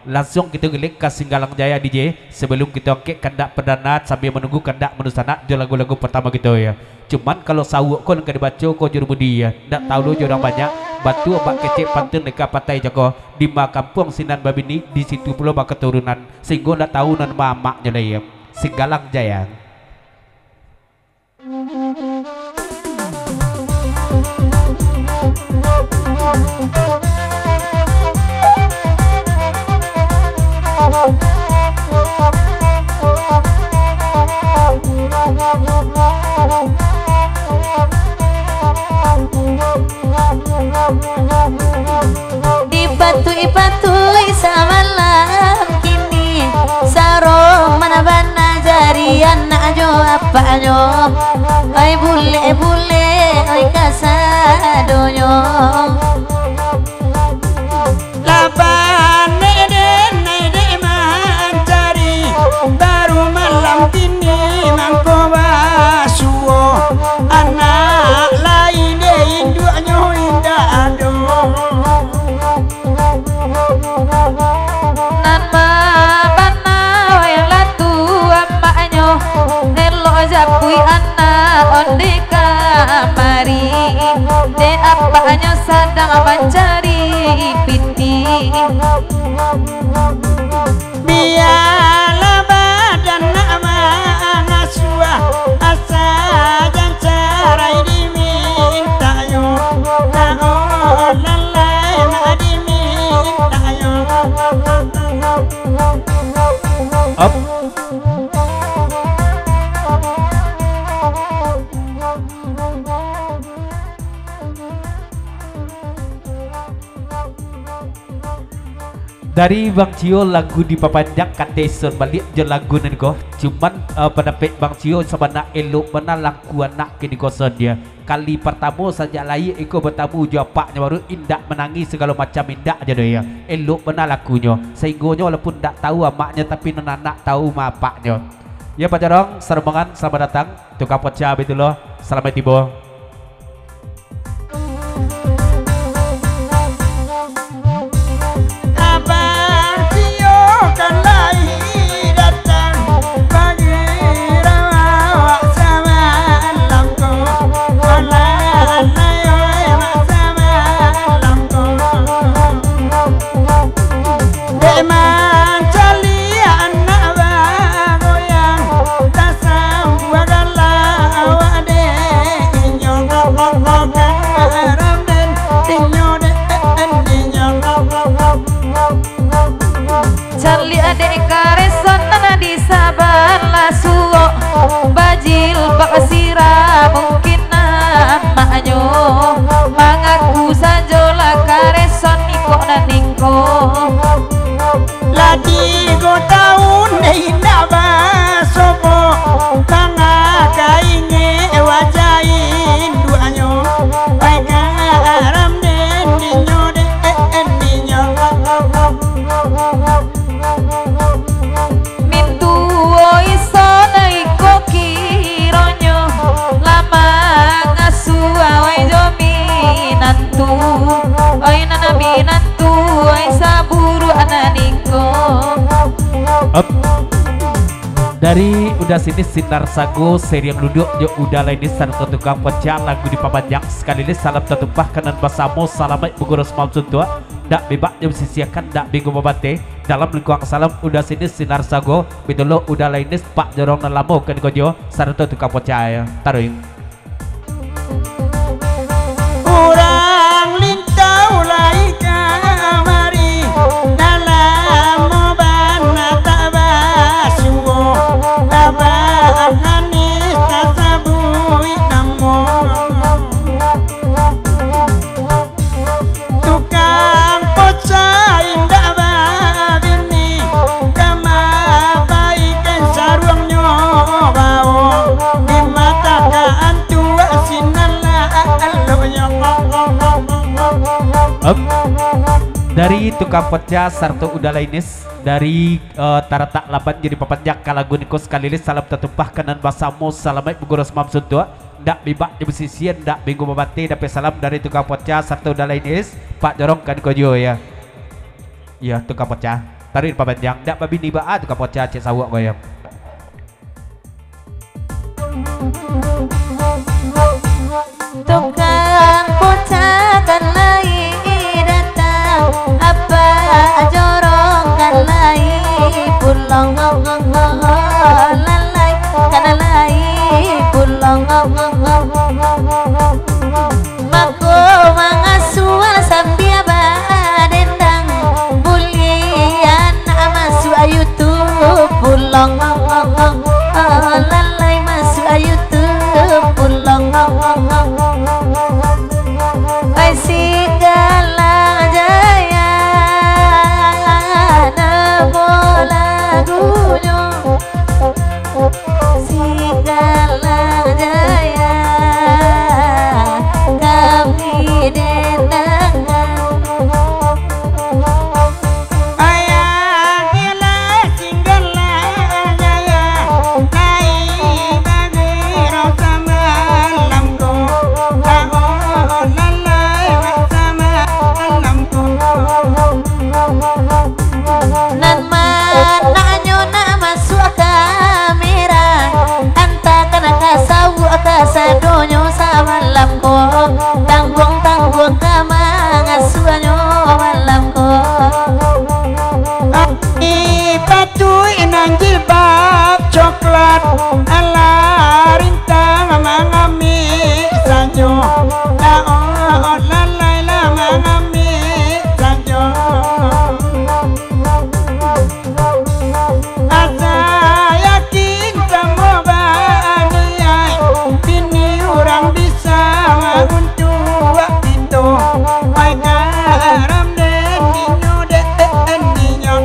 Langsung kita gelik ke Singgalang Jaya DJ sebelum kita kek kandak perdana sambil menunggu kandak menusana jo lagu-lagu pertama kita ya. Cuman kalau sawuk kon ke dibaca ko juru budi ya. Ndak tahu lu orang banyak batu abak kecek pantun dekat pantai Joko di kampung Sinan Babini di situ pula bak keturunan sehingga ndak tahu nan mamaknya lah ya. Singgalang Jaya. Ipatui samalam kini saro mana bana jarian ajo apa ajo oi bule oi kasadonyo lapan nede mencari baru malam kini mangko basuo anak lain induknya indah aduh nama bana yang latu amaknyo nelo japui anak onde kamari de apaknyo sedang mencari piti biarlah badan nama ngasua asa dan carai diminta yo nah lalai nak diminta yo Up. Dari Bang Cio lagu di papanjang kate son balik je lagu nan ko cuman pendapat Bang Cio sebenarnya elok mana laku anak kini koson dia kali pertama saja lain iko bertamu jawabnya baru indak menangis segala macam indak aja dia elok mana lakunya sehingga walaupun tak tahu amaknya tapi anak tahu mapaknya ya Pak Jarong serbangan selamat datang tukang pecah betullah selamat tiba. Charlie adek kareson nana di sabar lasuo bajil bak sira mungkin namanya mengaku sajola kareson iko naningko lagi go tahun indah basopo tanga kainge wajahin duanyo baik aram den dinyo dinyo mintu iso naiko kironyo lama ngasu awai jominantu oi nana minantu oi saburu ananingko Up. Dari udah sini Sinar Sago seri yang duduk yo udah lain satu tukang pecah lagu di papanjang sekali ini salam tertumpah kanan basamo salamat buguros maupun tua dak bebak yang sisiakan dak bingung babate dalam lingkungan salam udah sini Sinar Sago betul lo udah lain Pak Jorong dan Lamo kan kojo satu tukang pecah ya taruh orang lintau lai kamari dalam mobana tabasuo tabahanis tasabui namo tukang pocah indah babini kama baikan sarungnya bau di mata tua sinala alonya Up. Dari tukang pecah serta udah lainis dari taratak lapan jadi papanjak kalagu niko sekali ini salam tertumpah kanan basamu salamat buguros mamsun tua ndak bibak di besisian ndak minggu babate dapat salam dari tukang pecah serta udah lainis Pak Jorong kan kojo ya iya tukang pecah Tarik papanjang dak babini baat ka poca cek sawak goyang. Tukang poca kan lai datang, apa jorong kan lai pulang lalai kan lai pulang mako mangasua sampai badendang bulian masuk YouTube pulang lalai masuk YouTube pulang ai segala jaya namo lagunya segala jaya kami dendangan ayah gila singgala jaya nai bagi rasa malamku tahu lalai sama malamku nan mananyo na masuk kamera anta kana kasawu kasadonyo sa malam ko tanggung tanggung kama ngasuanyo malam ko patuh nang jilbab coklat ala rintang mangami sanyo lao lalai la mangami sanyo asa yakin semua baniai bini orang bisa untuk itu ai karam den ninyo den ninyo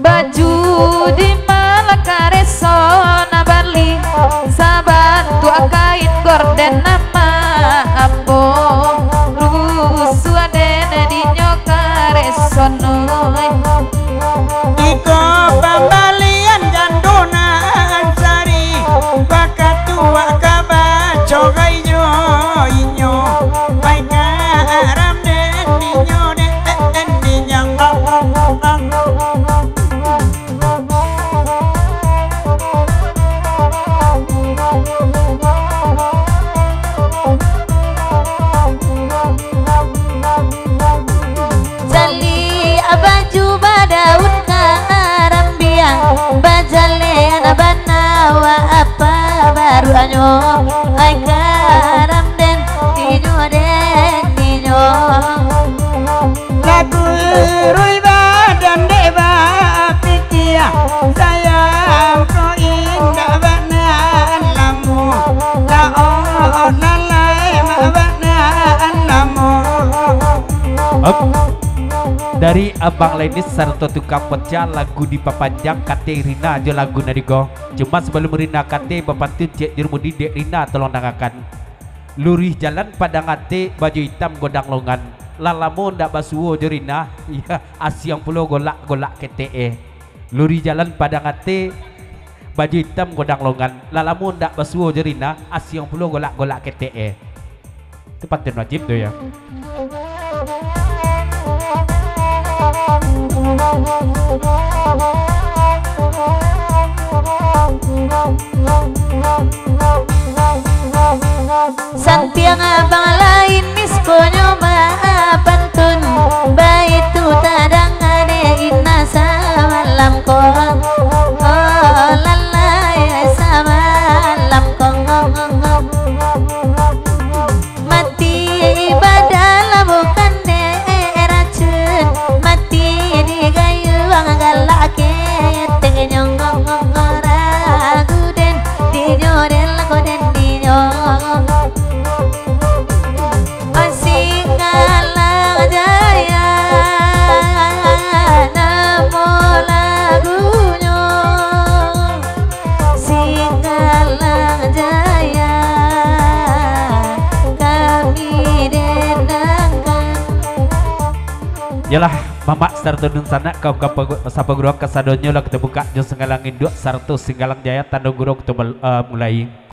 baju di Malakareso na Bali saban tua kain gorden nama ambo rusua dene di nyokareso noy iko pambalian jandonan sari bakat tua kabaco gayo inyo baik karam den ninyo den ninyo Jali baju badaun karambia bajale banawa apa baru anyo ai karam den ninyo lagu rui badan deba pitia sayang kau indah banan lamu la oh lalai ma banan lamu Dari Abang Lenis serta tukang pecah lagu di papanjang kate Rina aja lagu nadigo. Cuma sebelum Rina kate bapantun cek jermudi dek Rina tolong dangakan. Lurih jalan pada ngate baju hitam godang longan. Lalamu ndak basuo jerina ya asyang pulo golak kete. Lurih jalan pada ngate baju hitam godang longan. Lalamu ndak basuo jerina asyang pulo golak kete. Itu pantun wajib tuh ya. Santiang abang lain miskonyo pantun baitu tadang ade inna samalam ko oh lalai samalam ko mati ibadah bukan racun mati di gayuang galake tenyong ragu den dinyoden lagu den dinyo asik ngalang jaya namo lagunya singgalang jaya kami denangkan Yalah Mamak sarto dun sana kau sapa guru kasadonyo lah kita buka jo singgalang induk sarto singgalang jaya tanda guru kita mulai